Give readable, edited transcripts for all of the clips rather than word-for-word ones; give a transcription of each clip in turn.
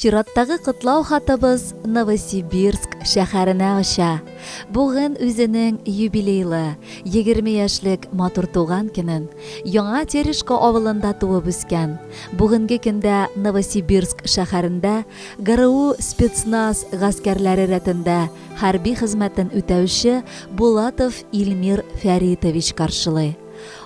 Чираттагы кытлау хатыбыз Новосибирск шәһәренә оча. Бүген үзенең юбилейлы 20 яшьлек матур туган көнен Яңа Терешко авылында туып үскән. Бүгенге көндә Новосибирск шәһәрендә ГРУ спецназ гаскәрләре рәтендә хәрби хезмәтен үтәүче Булатов Илмир Фәритович каршылый.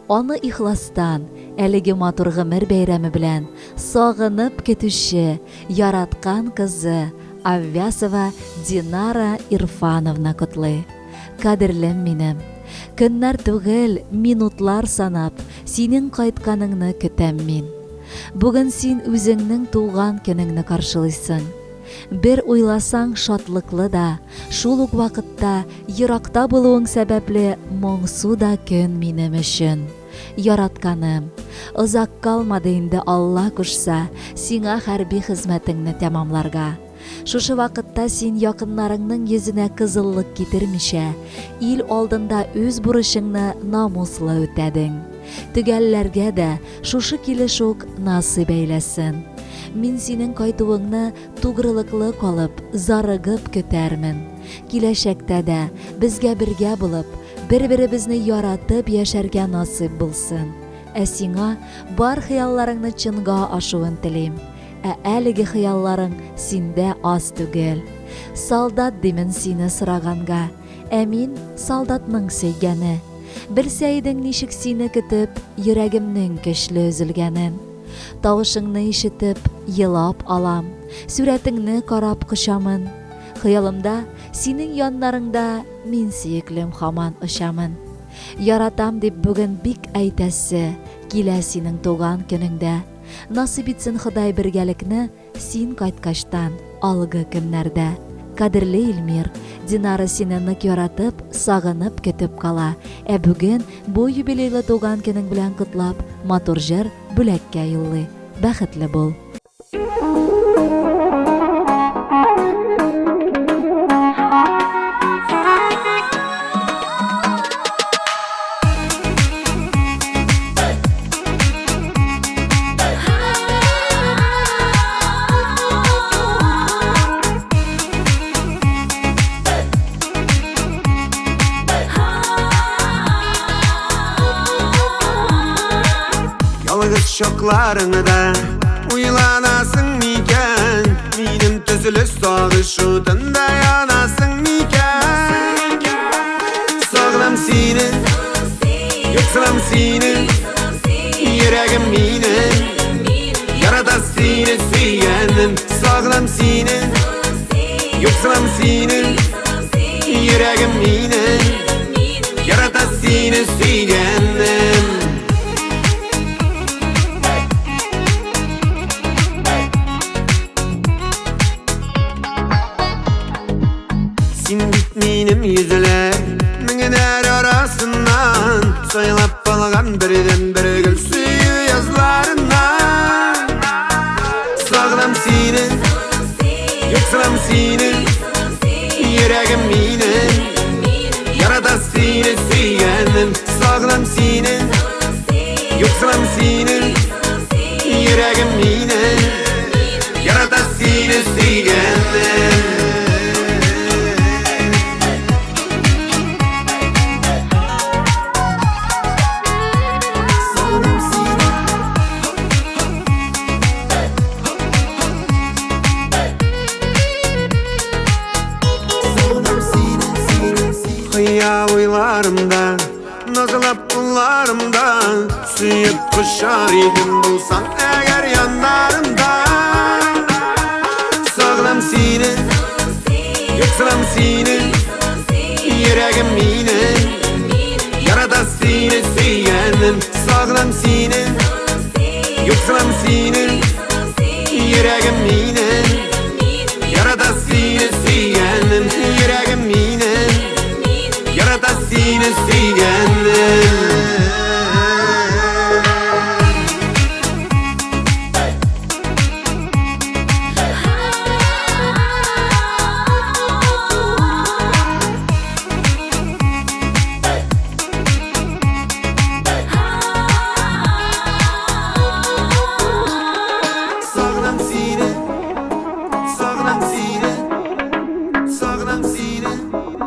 Аны ихластан, әлеге матур гомер бәйрәме белән сагынып көтүче, яраткан кызы Аввясова Динара Ирфановна котлый. Кадерлем минем, көннәр түгел, минутлар санап, синең кайтканыңны көтәм мин. Бүген син үзеңнең туган көнеңне каршылыйсың. Бер уйласаң шатлыклы да, шул ук вакытта еракта булуың сәбәпле моңсу да көн минем өчен. Яратканым, озак калмады инде Алла кушса, сиңа хәрби хезмәтеңне тәмамларга. Шушы вакытта син якыннарыңның йөзенә кызыллык китермичә, ил алдында үз бурычыңны намуслы үтәдең. Төгәлләргә дә шушы килеш үк насыйп әйләсен. Мин синең кайтуыңны тугрылыклы калып, зарыгып көтәрмен. Киләчәктә дә безгә бергә булып, бер-беребезне яратып яшәргә насыйп булсын. Ә сиңа бар хыялларыңны чынга ашуын телим. Ә әлеге хыялларың синдә аз түгел. Солдат димен сине сораганга, ә мин солдатның сөйгәне. Белсә идең ничек сине көтеп, йөрәгемнең көчле өзелгәнен. Тавышыңны ишетеп, елап алам, сүрәтеңне карап кочамын. Хыялымда, синең яннарыңда мин сөеклем һаман очамын. Яратам дип бүген бик әйтәсе, килә синең туган көнеңдә. Насыйп итсен Ходай бергәлекне син кайткачтан алгы көннәрдә. Кадерле Илмир, Динара сине нык яратып, сагынып көтеп кала. Ә бүген бу юбилейлы туган көнең белән котлап, матур җыр бүләккә юллый. Бәхетле бул. Yalnız şoklarında uylanasın miken, benim tüzülüş sağışıdında yanasın miken. Sağlam seni, yoksalam seni, yüreğim benim, yarada seni süyenim. Sağlam seni, yoksalam seni, yüreğim benim, yarada seni süyenim. Sin bitmenim yüzüler, mingeler arasından soylap kalgan birden bir gül suyu yazlarından. Sağlam seni, yoksalam seni, yüreğim benim, yarada seni süyenim. Sağlam seni, yoksalam seni, yüreğim benim, yarada seni süyenim. Hıyal uylarımda, nazılap kullarımda, suyup kuşar idim bulsan eğer yanlarımda. Sağlam seni, yoksalam seni, yüreğim benim, yarada seni süyenim. Sağlam seni, yoksalam seni, yüreğim benim, yarada seni süyenim. Yüreğim benim, yarada seni süyenim. sağlam seni